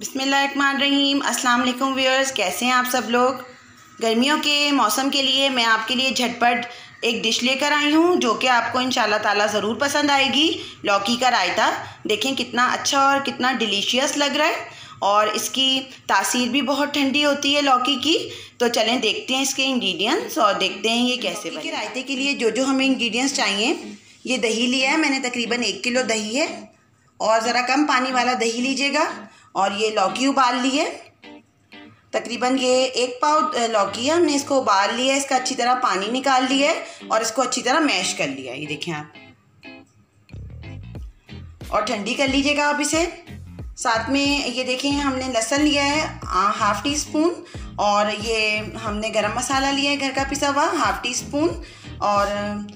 बिस्मिल्लाहिर्रहमानिर्रहीम। अस्सलाम वालेकुम व्यूअर्स, कैसे हैं आप सब लोग। गर्मियों के मौसम के लिए मैं आपके लिए झटपट एक डिश लेकर आई हूँ जो कि आपको इंशाल्लाह ताला ज़रूर पसंद आएगी। लौकी का रायता। देखें कितना अच्छा और कितना डिलीशियस लग रहा है और इसकी तासीर भी बहुत ठंडी होती है लौकी की। तो चलें देखते हैं इसके इंग्रेडिएंट्स और देखते हैं ये कैसे बने। रायते के लिए जो जो हमें इंग्रेडिएंट्स चाहिए, ये दही लिया है मैंने, तकरीबन 1 किलो दही है और ज़रा कम पानी वाला दही लीजिएगा। और ये लौकी उबाल ली है, तकरीबन ये 1 पाव लौकी है, हमने इसको उबाल लिया है, इसका अच्छी तरह पानी निकाल लिया है और इसको अच्छी तरह मैश कर लिया है। ये देखें आप, और ठंडी कर लीजिएगा आप इसे। साथ में ये देखें हमने लहसुन लिया है ½ टी स्पून, और ये हमने गरम मसाला लिया है घर का पिसा हुआ ½ टी स्पून, और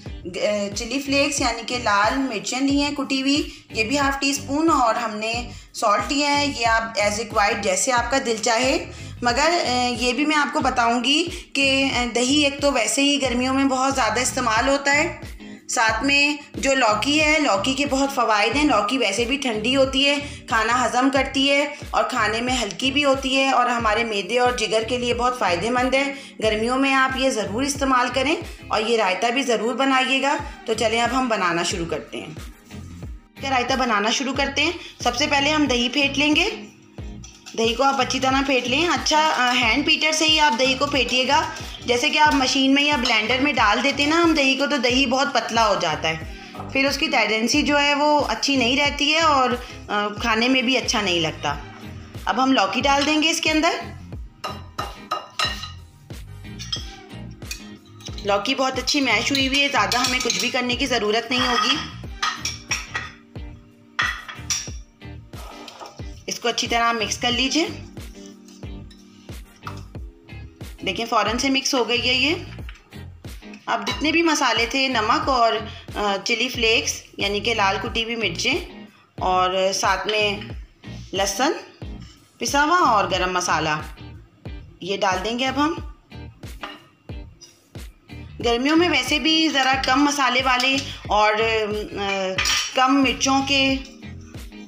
चिली फ्लेक्स यानी कि लाल मिर्चें ली हैं कुटी हुई, ये भी ½ टी स्पून, और हमने सॉल्ट लिया है। ये आप एज रिक्वायर्ड जैसे आपका दिल चाहे। मगर ये भी मैं आपको बताऊंगी कि दही एक तो वैसे ही गर्मियों में बहुत ज़्यादा इस्तेमाल होता है, साथ में जो लौकी है, लौकी के बहुत फ़वाइद हैं। लौकी वैसे भी ठंडी होती है, खाना हज़म करती है और खाने में हल्की भी होती है और हमारे मैदे और जिगर के लिए बहुत फ़ायदेमंद है। गर्मियों में आप ये ज़रूर इस्तेमाल करें और ये रायता भी ज़रूर बनाइएगा। तो चलें अब हम बनाना शुरू करते हैं। रायता बनाना शुरू करते हैं। सबसे पहले हम दही फेंट लेंगे। दही को आप अच्छी तरह फेंट लें। अच्छा, हैंड पीटर से ही आप दही को फेंटिएगा। जैसे कि आप मशीन में या ब्लेंडर में डाल देते हैं ना हम दही को, तो दही बहुत पतला हो जाता है, फिर उसकी टेंडेंसी जो है वो अच्छी नहीं रहती है और खाने में भी अच्छा नहीं लगता। अब हम लौकी डाल देंगे इसके अंदर। लौकी बहुत अच्छी मैश हुई हुई है, ज़्यादा हमें कुछ भी करने की ज़रूरत नहीं होगी। इसको अच्छी तरह मिक्स कर लीजिए। देखिए फ़ौरन से मिक्स हो गई है ये। अब जितने भी मसाले थे, नमक और चिली फ्लेक्स यानी कि लाल कुटी हुई मिर्चें, और साथ में लहसुन पिसा हुआ और गरम मसाला, ये डाल देंगे अब हम। गर्मियों में वैसे भी ज़रा कम मसाले वाले और कम मिर्चों के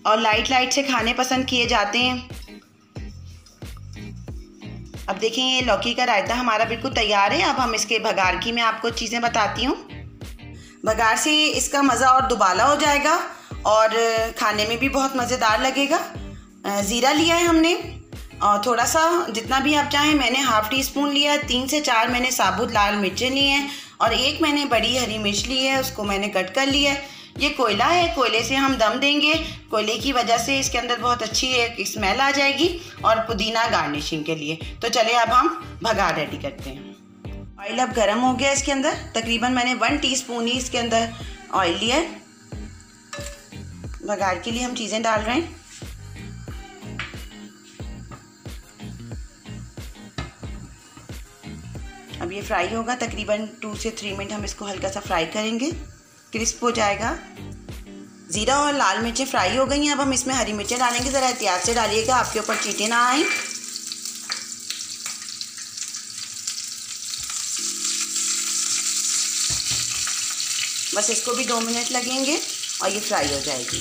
और लाइट से खाने पसंद किए जाते हैं। अब देखें ये लौकी का रायता हमारा बिल्कुल तैयार है। अब हम इसके भगार की मैं आपको चीज़ें बताती हूँ। भगार से इसका मज़ा और दुबाला हो जाएगा और खाने में भी बहुत मज़ेदार लगेगा। ज़ीरा लिया है हमने और थोड़ा सा, जितना भी आप चाहें। मैंने ½ टी स्पून लिया है। 3 से 4 मैंने साबुत लाल मिर्चें ली हैं और 1 मैंने बड़ी हरी मिर्च ली है, उसको मैंने कट कर लिया है। ये कोयला है, कोयले से हम दम देंगे। कोयले की वजह से इसके अंदर बहुत अच्छी एक स्मेल आ जाएगी, और पुदीना गार्निशिंग के लिए। तो चले अब हम भगार रेडी करते हैं। ऑयल अब गर्म हो गया इसके अंदर। तकरीबन मैंने 1 टीस्पून ही इसके अंदर ऑयल लिया है। भगार के लिए हम चीज़ें डाल रहे हैं। अब ये फ्राई होगा, तकरीबन 2 से 3 मिनट हम इसको हल्का सा फ्राई करेंगे, क्रिस्प हो जाएगा। ज़ीरा और लाल मिर्चें फ्राई हो गई हैं। अब हम इसमें हरी मिर्चें डालेंगे। ज़रा एहतियात से डालिएगा, आपके ऊपर चींटे ना आए। बस इसको भी 2 मिनट लगेंगे और ये फ्राई हो जाएगी।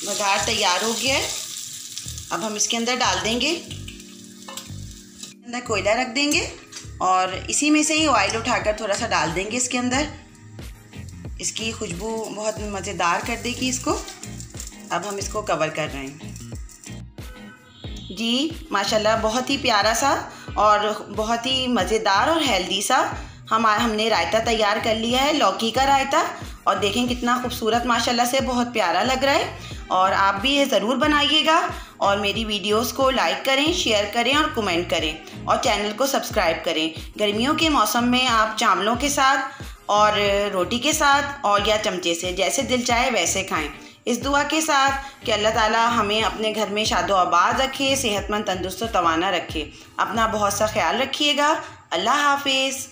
भगार तैयार हो गया है। अब हम इसके अंदर डाल देंगे, अंदर कोयला रख देंगे और इसी में से ही ऑयल उठाकर थोड़ा सा डाल देंगे इसके अंदर। इसकी खुशबू बहुत मज़ेदार कर देगी इसको। अब हम इसको कवर कर रहे हैं। जी माशाल्लाह, बहुत ही प्यारा सा और बहुत ही मज़ेदार और हेल्दी सा हमने रायता तैयार कर लिया है, लौकी का रायता। और देखें कितना खूबसूरत माशाल्लाह से बहुत प्यारा लग रहा है। और आप भी ये ज़रूर बनाइएगा और मेरी वीडियोस को लाइक करें, शेयर करें और कमेंट करें और चैनल को सब्सक्राइब करें। गर्मियों के मौसम में आप चावलों के साथ और रोटी के साथ और या चमचे से, जैसे दिल चाहे वैसे खाएं। इस दुआ के साथ कि अल्लाह ताला हमें अपने घर में शादो आबाद रखे, सेहतमंद, तंदुरुस्त और तवाना रखे। अपना बहुत सा ख्याल रखिएगा। अल्लाह हाफिज़।